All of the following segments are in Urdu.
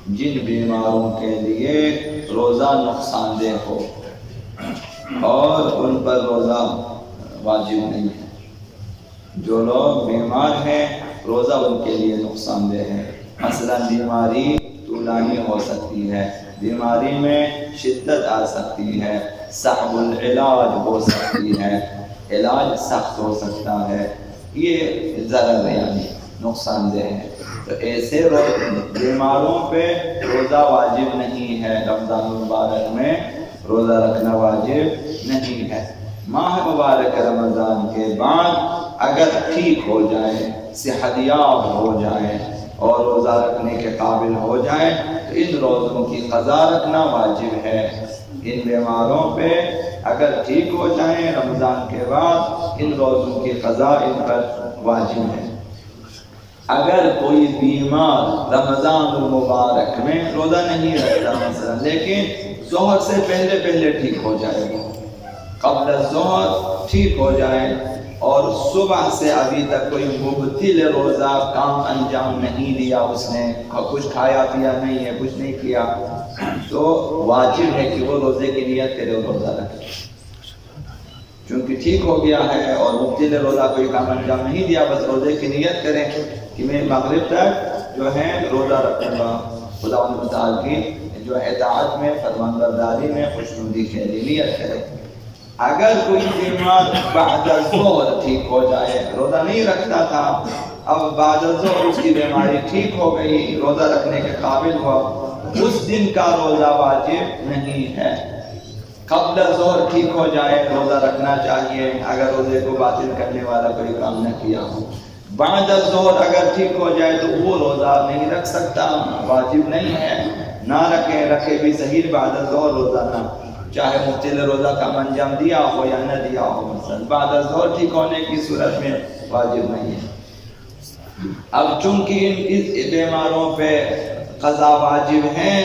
جن بیماروں کے لیے روزہ نقصان دہ ہو اور ان پر روزہ واجب نہیں ہے۔ جو لوگ بیمار ہیں روزہ ان کے لیے نقصان دہ ہے۔ مثلا بیماری طولانی ہو سکتی ہے، بیماری میں شدت آ سکتی ہے، صعب العلاج ہو سکتی ہے، علاج سخت ہو سکتا ہے، یہ ضرر یعنی نقصان دہ ہے۔ تو ایسے بیماروں پہ روزہ واجب نہیں ہے، رمضان المبارک میں روزہ رکھنا واجب نہیں ہے۔ ماہ مبارک رمضان کے بعد اگر ٹھیک ہو جائے، صحت یاب ہو جائے اور روزہ رکھنے کے قابل ہو جائے تو ان روزوں کی قضا رکھنا واجب ہے۔ ان بیماروں پہ اگر ٹھیک ہو جائیں رمضان کے بعد ان روزوں کی قضا ان پر واجب ہے۔ اگر کوئی بیمار رمضان المبارک میں روزہ نہیں رکھتا مثلا لیکن ظہر سے پہلے ٹھیک ہو جائے، وہ قبل الظہر ٹھیک ہو جائے اور صبح سے ابھی تک کوئی مبتل روزہ کام انجام نہیں دیا، اس نے کچھ کھایا پیا نہیں ہے، کچھ نہیں کیا، تو واجب ہے کہ وہ روزے کی نیت کرے اور روزہ رکھے۔ چونکہ ٹھیک ہو گیا ہے اور مبتل روزہ کوئی کام انجام نہیں دیا، بس روزے کی نیت کریں کہ میں مغرب تک جو ہے روزہ رکھوں گا، خدا تعالیٰ کی جو اطاعت میں فرمان برداری میں خوشنودی کے لیے نیت کرے۔ اگر کوئی بیمار بعد الظہر ٹھیک ہو جائے، روزہ نہیں رکھتا تھا، اب بعد الظہر اس کی بیماری ٹھیک ہو گئی، روزہ رکھنے کے قابل ہوا، اس دن کا روزہ واجب نہیں ہے۔ قبل الظہر ٹھیک ہو جائے روزہ رکھنا چاہیے اگر روزے کو باطل کرنے والا کوئی کام نہ کیا ہو۔ بعد الظہر اگر ٹھیک ہو جائے تو وہ روزہ نہیں رکھ سکتا، واجب نہیں ہے، نہ رکھے بھی صحیح، بعد الظہر روزہ نہ، چاہے مبتل روزہ کا انجام دیا ہو یا نہ دیا ہو، مثلا بعد الظہر ٹھیک ہونے کی صورت میں واجب نہیں ہے۔ اب چونکہ اس بیماروں پہ قضا واجب ہے،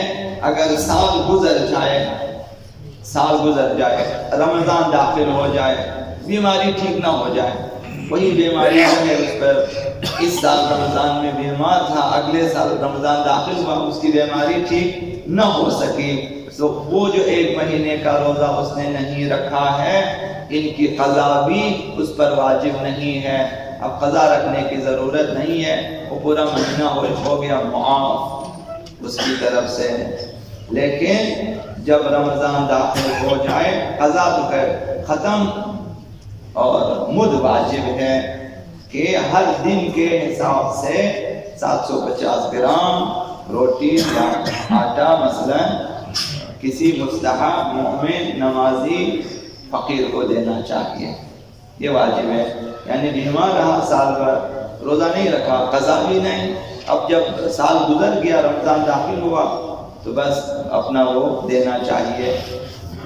اگر سال گزر جائے، رمضان داخل ہو جائے، بیماری ٹھیک نہ ہو جائے، وہی بیماری ہے اس پر، اس سال رمضان میں بیمار تھا، اگلے سال رمضان داخل ہوا، اس کی بیماری ٹھیک نہ ہو سکی، تو وہ جو 1 مہینے کا روزہ اس نے نہیں رکھا ہے ان کی قضا بھی اس پر واجب نہیں ہے۔ اب قضا رکھنے کی ضرورت نہیں ہے، وہ پورا مہینہ ہو گیا معاف اس کی طرف سے۔ لیکن جب رمضان داخل ہو جائے قضا تو ختم، اور مد واجب ہے کہ ہر دن کے حساب سے 750 گرام روٹی یا آٹا مثلا کسی مستحق مومن نمازی فقیر کو دینا چاہیے، یہ واجب ہے۔ یعنی بیمار رہا سال بھر، روزہ نہیں رکھا، قضا بھی نہیں، اب جب سال گزر گیا رمضان داخل ہوا تو بس اپنا وہ دینا چاہیے۔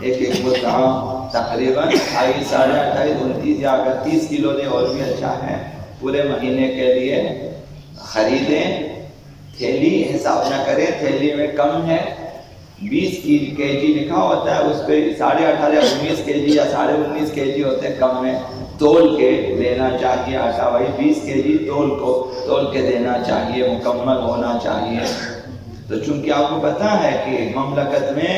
ایک مستحق تقریباً 28 ساڑھے 28 29 یا اگر 30 کلو دے اور بھی اچھا ہے، پورے مہینے کے لیے خریدیں، تھیلی حساب نہ کریں، تھیلی میں کم ہے 20 کے جی لکھا ہوتا ہے، اس پہ 18.5 19 کے جی یا 19.5 کے جی ہوتے ہیں، کم میں تول کے لینا چاہیے آٹا، وہی 20 کے جی تول کے دینا چاہیے، مکمل ہونا چاہیے۔ تو چونکہ آپ کو پتا ہے کہ مملکت میں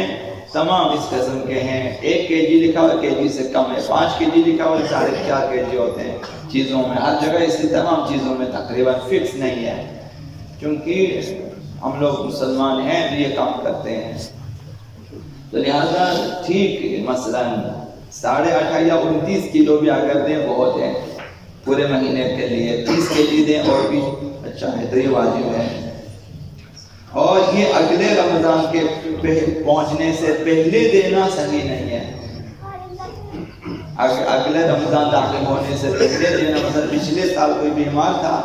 تمام اس قسم کے ہیں، 1 کے جی لکھا ہوا کے جی سے کم ہے، 5 کے جی لکھا ہوا 4.5 کے جی ہوتے ہیں چیزوں میں، ہر جگہ اس لیے تمام چیزوں میں تقریباً فکس نہیں ہے، چونکہ ہم لوگ مسلمان ہیں تو یہ کام کرتے ہیں، تو لہذا ٹھیک مثلاً 18.5 یا 29 کلو بھی اگر دیں بہت ہے پورے مہینے کے لیے، 30 کے جی دیں اور بھی اچھا ہے، تو یہ واجب ہے۔ اور یہ اگلے رمضان کے پہنچنے سے پہلے دینا صحیح نہیں ہے، اگلے رمضان داخل ہونے سے پہلے دینا، مثلا پچھلے سال کوئی بیمار تھا،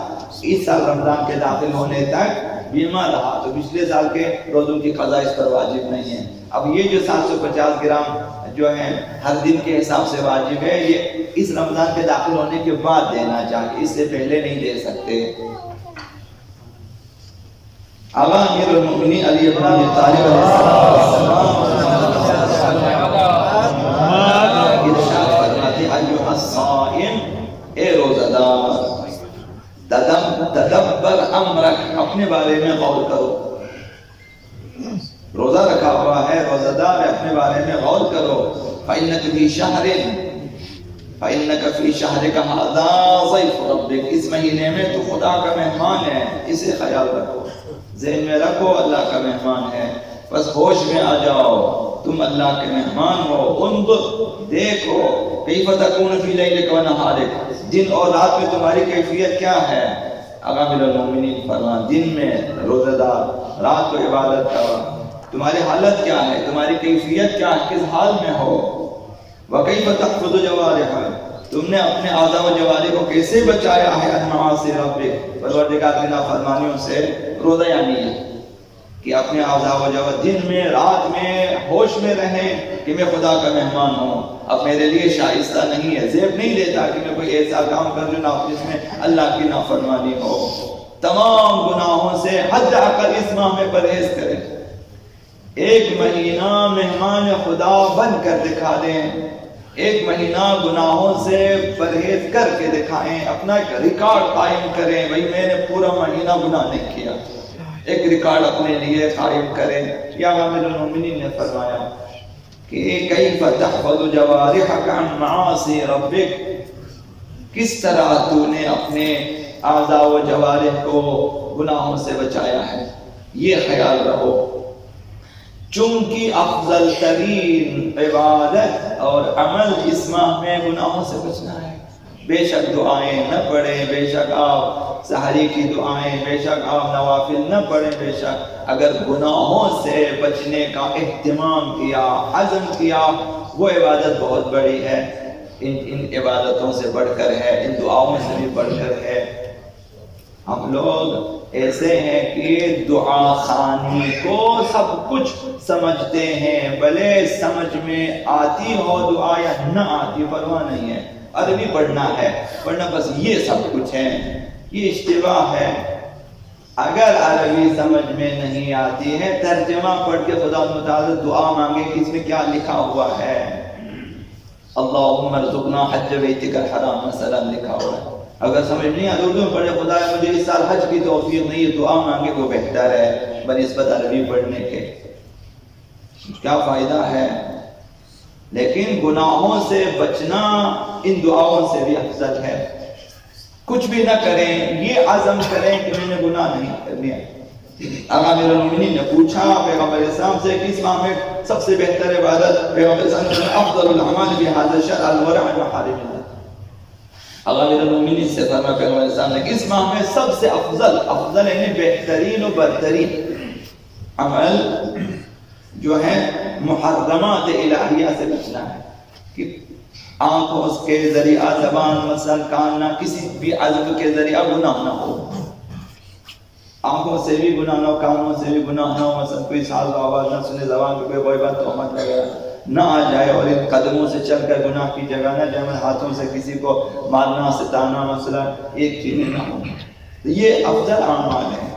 اس سال رمضان کے داخل ہونے تک بیمار رہا تو پچھلے سال کے روزوں کی قضا اس پر واجب نہیں ہے۔ اب یہ جو 750 گرام جو ہے ہر دن کے حساب سے واجب ہے، یہ اس رمضان کے داخل ہونے کے بعد دینا چاہیے، اس سے پہلے نہیں دے سکتے۔ امیر المؤمنین علی بن ابی طالب علیہ السلام ارشاد فرماتے ایھا الصائم، اے روزہ دار، تدبر امرک، اپنے بارے میں غور کرو، روزدار اپنے بارے میں غور کرو. فَإِنَّكَ فِي شَهْرٍ هَذَا ضَيْفُ رَبِّكَ، اس مہینے میں تو خدا کا مہمان ہے، اسے خیال رکھو، ذہن میں رکھو اللہ کا مہمان ہے. بس ہوش میں آ جاؤ، تم اللہ کے مہمان ہو. انظر، دیکھو، کیف تکون فی لیلک و نہارک، دن اور رات میں تمہاری کیفیت کیا ہے. امیر المومنین فرمان دن میں روزہ دار، رات کو عبادت کرو، تمہاری حالت کیا ہے، تمہاری کیفیت کیا ہے، کس حال میں ہو. وَكَيْفَ تَحْفَظُ جَوَارِحَكَ، تم نے اپنے اعضاء و جوارح کو کیسے بچایا ہے عن معاصی ربک، پروردگار کی نافرمانیوں سے. روزہ یعنی یہ کہ اپنے اعضاء و جوارح دن میں رات میں ہوش میں رہیں کہ میں خدا کا مہمان ہوں. اب میرے لیے شائستہ نہیں ہے، زیب نہیں دیتا کہ میں کوئی ایسا کام کر جو جس میں اللہ کی نافرمانی ہو. تمام گناہوں سے حد اقل اس ماہ میں پرہیز کریں. ایک مہینہ مہمان خدا بن کر دکھا دیں، ایک مہینہ گناہوں سے پرہیز کر کے دکھائیں، اپنا ایک ریکارڈ قائم کریں. بھئی میں نے پورا مہینہ گناہ نہیں کیا، ایک ریکارڈ اپنے لیے قائم کریں. یا امیر المومنین نے فرمایا کہ کیف تحفظ جوارحک عن معاصی ربک، کس طرح تو نے اپنے اعضاء و جوارح کو گناہوں سے بچایا ہے. یہ خیال رہو، چونکہ افضل ترین عبادت اور عمل اس ماہ میں گناہوں سے بچنا ہے. بے شک دعائیں نہ پڑھیں، بے شک آپ سحری کی دعائیں، بے شک آپ نوافل نہ پڑھیں، بے شک اگر گناہوں سے بچنے کا اہتمام کیا، عزم کیا، وہ عبادت بہت بڑی ہے. ان عبادتوں سے بڑھ کر ہے، ان دعاؤں سے بھی بڑھ کر ہے. ہم لوگ ایسے ہیں کہ دعا خوانی کو سب کچھ سمجھتے ہیں، بھلے سمجھ میں آتی ہو دعا یا نہ آتی، پرواہ نہیں ہے. عربی پڑھنا ہے، پڑھنا بس یہ سب کچھ ہے. یہ اشتباہ ہے. اگر عربی سمجھ میں نہیں آتی ہے، ترجمہ پڑھ کے خدا متعال دعا مانگے کہ اس میں کیا لکھا ہوا ہے. اللہم ارزقنا حج بیتک الحرام مثلا لکھا ہوا ہے. اگر سمجھ نہیں آتی اردو میں پڑھے خدا مجھے اس سال حج کی توفیق نہیں ہے، دعا مانگے وہ بہتر ہے بنسبت عربی پڑھنے کے. کیا فائدہ ہے. لیکن گناہوں سے بچنا ان دعاؤں سے بھی افضل ہے. کچھ بھی نہ کریں، یہ عزم کریں کہ میں نے گناہ نہیں کرنے. امیر المومنین نے پوچھا پیغمبر اسلام سے کہ اس ماہ میں سب سے بہتر عبادت، پیغمبر اسلام نے افضل الاعمال بهذا الشهر الورع عن محارم اللہ. امیر المومنین سے فرمایا پیغمبر اسلام نے کہ اس ماہ میں سب سے افضل یعنی بہترین و برترین عمل جو ہے محرمات الہیہ سے بچنا ہے. کہ آنکھوں کے ذریعہ، زبان مثلا کان، کسی بھی عزم کے ذریعہ گناہ نہ ہو. آنکھوں سے بھی گناہ نہ ہو، کانوں سے بھی گناہ نہ ہو، مثلا کوئی ساز و آواز نہ سنے، زبان پہ کوئی بات تہمت وغیرہ نہ آ جائے، اور ان قدموں سے چل کر گناہ کی جگہ نہ جائے، ہاتھوں سے کسی کو مارنا ستانا مثلا ایک چیزیں نہ ہو. تو یہ افضل اعمال ہیں.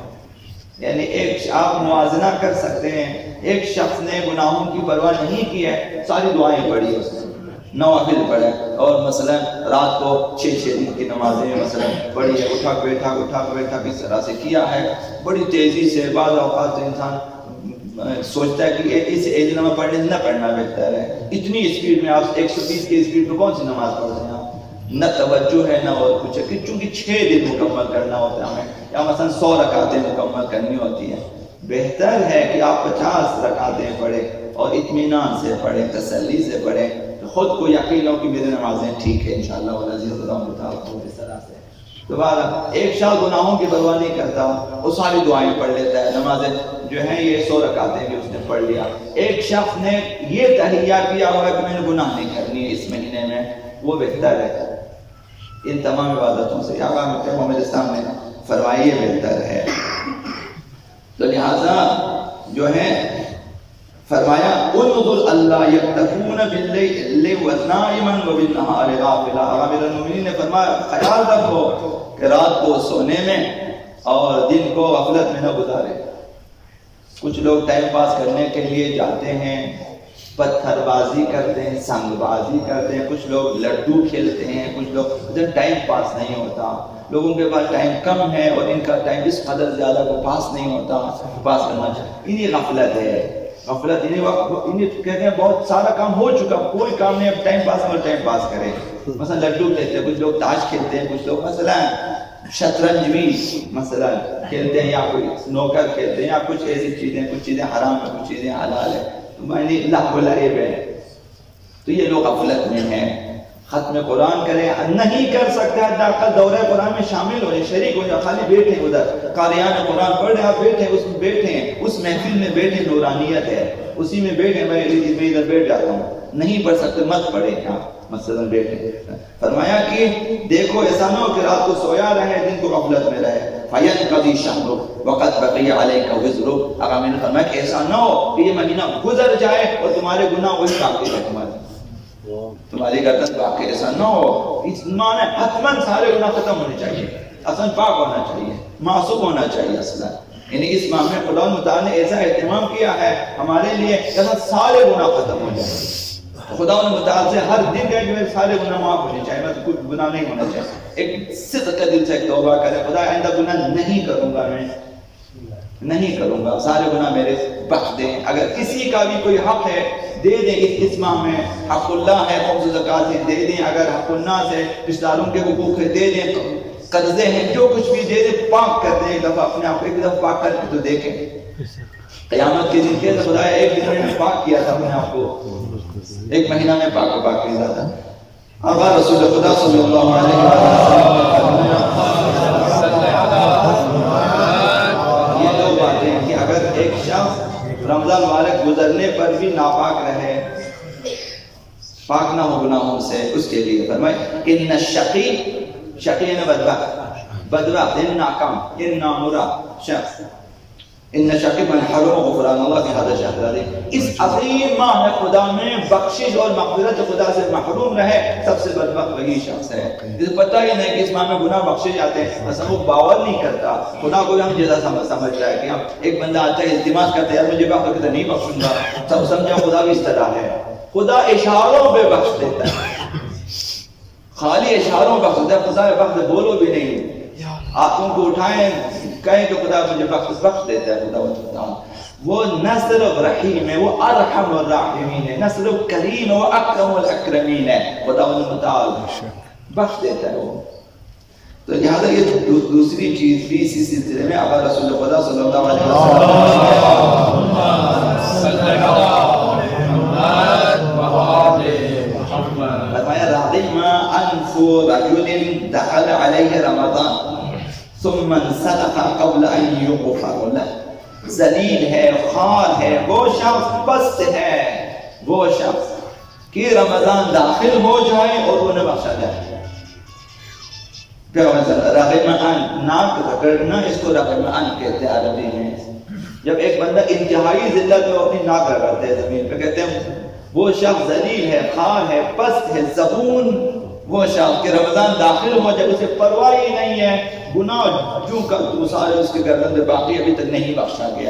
یعنی ایک آپ موازنہ کر سکتے ہیں، ایک شخص نے گناہوں کی پرواہ نہیں کی ہے، ساری دعائیں پڑھی اس نے، نوافل پڑھے، اور مثلا رات کو 6 دن کی نمازیں مثلا پڑھی ہے، اٹھا بیٹھا کس طرح سے کیا ہے، بڑی تیزی سے. بعض اوقات انسان سوچتا ہے کہ اس ایج نماز پڑھنے سے نہ پڑھنا بہتر ہے. اتنی اسپیڈ میں آپ 120 کی اسپیڈ میں کون سی نماز پڑھ رہے ہیں آپ؟ نہ توجہ ہے نہ اور کچھ ہے، چونکہ 6 دن مکمل کرنا ہوتا ہے ہمیں، یا مثلا 100 رکعتیں مکمل کرنی ہوتی ہیں. بہتر ہے کہ آپ 50 رکعتیں پڑھیں اور اطمینان سے پڑھیں، تسلی سے پڑھیں، خود کو یقین ہو کہ میری نمازیں ٹھیک ہے انشاءاللہ والعزیز اللہ متعال اس طرح سے. دوبارہ ایک شخص گناہوں کی پرواہ نہیں کرتا، وہ ساری دعائیں پڑھ لیتا ہے، نمازیں جو ہیں یہ 100 رکعتیں بھی اس نے پڑھ لیا. ایک شخص نے یہ تہیہ کیا ہوا کہ میں نے گناہ نہیں کرنی ہے اس مہینے میں، وہ بہتر ہے. ان تمام عبادتوں سے محمد اسلام نے فرمایا یہ بہتر ہے. تو لہذا جو ہے فرمایا انظر اللہ یکتفون باللیل نائما وبالنہار غافلا. امیر المومنین نے فرمایا خیال رکھو کہ رات کو سونے میں اور دن کو غفلت میں نہ گزارے. کچھ لوگ ٹائم پاس کرنے کے لیے جاتے ہیں، پتھر بازی کرتے ہیں، سنگ بازی کرتے ہیں، کچھ لوگ لڈو کھیلتے ہیں، کچھ لوگ ٹائم پاس نہیں ہوتا. لوگوں کے پاس ٹائم کم ہے اور ان کا ٹائم اس قدر زیادہ کو پاس نہیں ہوتا، پاس کرنا چاہیے. یہ غفلت ہے. غفلت انہیں کہتے ہیں بہت سارا کام ہو چکا، کوئی کام نہیں، اب ٹائم پاس کریں. مثلا لڈو کھیلتے ہیں، کچھ لوگ تاش کھیلتے ہیں، کچھ لوگ مثلا شطرنج بھی مثلا کھیلتے ہیں، یا کوئی سنوکر کھیلتے ہیں، یا کچھ ایسی چیزیں، کچھ چیزیں حرام ہیں، کچھ چیزیں حلال ہیں، تو معنی لہو و لعب ہے. تو یہ لوگ غفلت میں ہیں. ختم قرآن کریں نہیں کر سکتے، حداقل دورہ قرآن میں شامل ہو جائیں، شریک ہو جائیں. خالی بیٹھے ادھر قاریان قرآن پڑھ رہے ہیں، آپ بیٹھے اس محفل میں بیٹھے، نورانیت ہے اسی میں بیٹھے. میں ادھر بیٹھ جاتا ہوں، نہیں پڑھ سکتے مت پڑھیں. ہاں مثلا بیٹھے. فرمایا کہ دیکھو ایسا نہ ہو کہ رات کو سویا رہے، دن کو غفلت میں رہے. فَيَنْقَضِي شَهْرُ وَقَدْ بَقِيَ عَلَيْكَ وِزْرُ. اگر میں نے فرمایا کہ ایسا نہ ہو کہ یہ مہینہ گزر جائے اور تمہارے گناہ وہی باقی رہے، تمہاری گردن باقی. ایسا نہ ہو. اس معنی حتماً سارے گناہ ختم ہونے چاہیے، اصلا پاک ہونا چاہیے، معصوم ہونا چاہیے اصلا. یعنی اس ماہ میں خدا متعال نے ایسا اہتمام کیا ہے ہمارے لیے کہ سارے گناہ ختم ہو جائیں. خدا متعال سے ہر دن کہ میرے سارے گناہ معاف ہونے چاہیے، میں کوئی گناہ نہیں ہونا چاہیے. ایک صدق دل سے ایک توبہ کرے، خدا آئندہ گناہ نہیں کروں گا، میں نہیں کروں گا، سارے گناہ میرے بخش دیں. اگر کسی کا بھی کوئی حق ہے دے دیں. اس ماہ میں حق اللہ ہے، خمس زکوٰۃ دے دیں. اگر حق الناس ہے، رشتہ داروں کے حقوق ہے دے دیں. قرضے ہیں جو کچھ بھی دے دیں، پاک کر دیں. ایک دفعہ اپنے آپ کو ایک دفعہ پاک کر کے تو دیکھیں. قیامت کے دن کہتے خدا ایک دن میں پاک کیا تھا اپنے آپ کو، ایک مہینہ میں پاک کیا تھا. آقا رسول خدا صلی اللہ علیہ وسلم یہ دو باتیں ہیں کہ اگر ایک شخص رمضان مبارک گزرنے پر بھی ناپاک رہے، پاک نہ ہو گناہوں سے، اس کے لیے فرمائے ان الشقی، شقی نے بدبخت، ان ناکام، ان نامرا شخص، ان شقی من حرم غفران اللہ کی هذا الشهر العظیم. اس عظیم ماہ خدا میں بخشش اور مغفرت خدا سے محروم رہے، سب سے بدبخت وہی شخص ہے. جسے پتہ ہی نہیں کہ اس ماہ میں گناہ بخشے جاتے ہیں، اصلا وہ باور نہیں کرتا. خدا کو ہم جیسا سمجھ رہا ہے کہ ہم ایک بندہ آتا ہے التماس کرتا ہے یار مجھے بخش دو، نہیں بخشوں گا. سب سمجھا خدا بھی اس طرح ہے. خدا اشاروں پہ بخش دیتا ہے، خالی اشاروں بخش دیتا ہے. خدا بخش بولو بھی نہیں، آپ ان کو اٹھائیں کہیں کہ خدا مجھے بخش دیتا ہے. خدا وہ نہ صرف رحیم ہے، وہ ارحم الراحمین ہے، نہ صرف کریم ہے، وہ اکرم الاکرمین ہے. خدا متعال بخش دیتا ہے وہ. تو لہذا یہ دوسری چیز بھی اسی سلسلے میں آقا رسول خدا صلی اللہ علیہ وسلم فرمایا راغم انف رجل دخل علیہ رمضان ثم انسلخ قبل ان يغفر له. ذلیل ہے، خوار ہے وہ شخص، پست ہے وہ شخص کہ رمضان داخل ہو جائے اور انہیں بخشا جائے. رغم ان، ناک رگڑنا، اس کو رغم ان کہتے ہیں عربی میں. جب ایک بندہ انتہائی ذلت میں اپنی ناک رگڑتے ہیں زمین پہ، کہتے ہیں وہ شخص ذلیل ہے، خوار ہے، پست ہے، زبون. وہ شخص کہ رمضان داخل ہو جب اسے پرواہ ہی نہیں ہے، گناہ جو کا تو سارے اس کے گردن میں باقی ابھی تک نہیں بخشا گیا.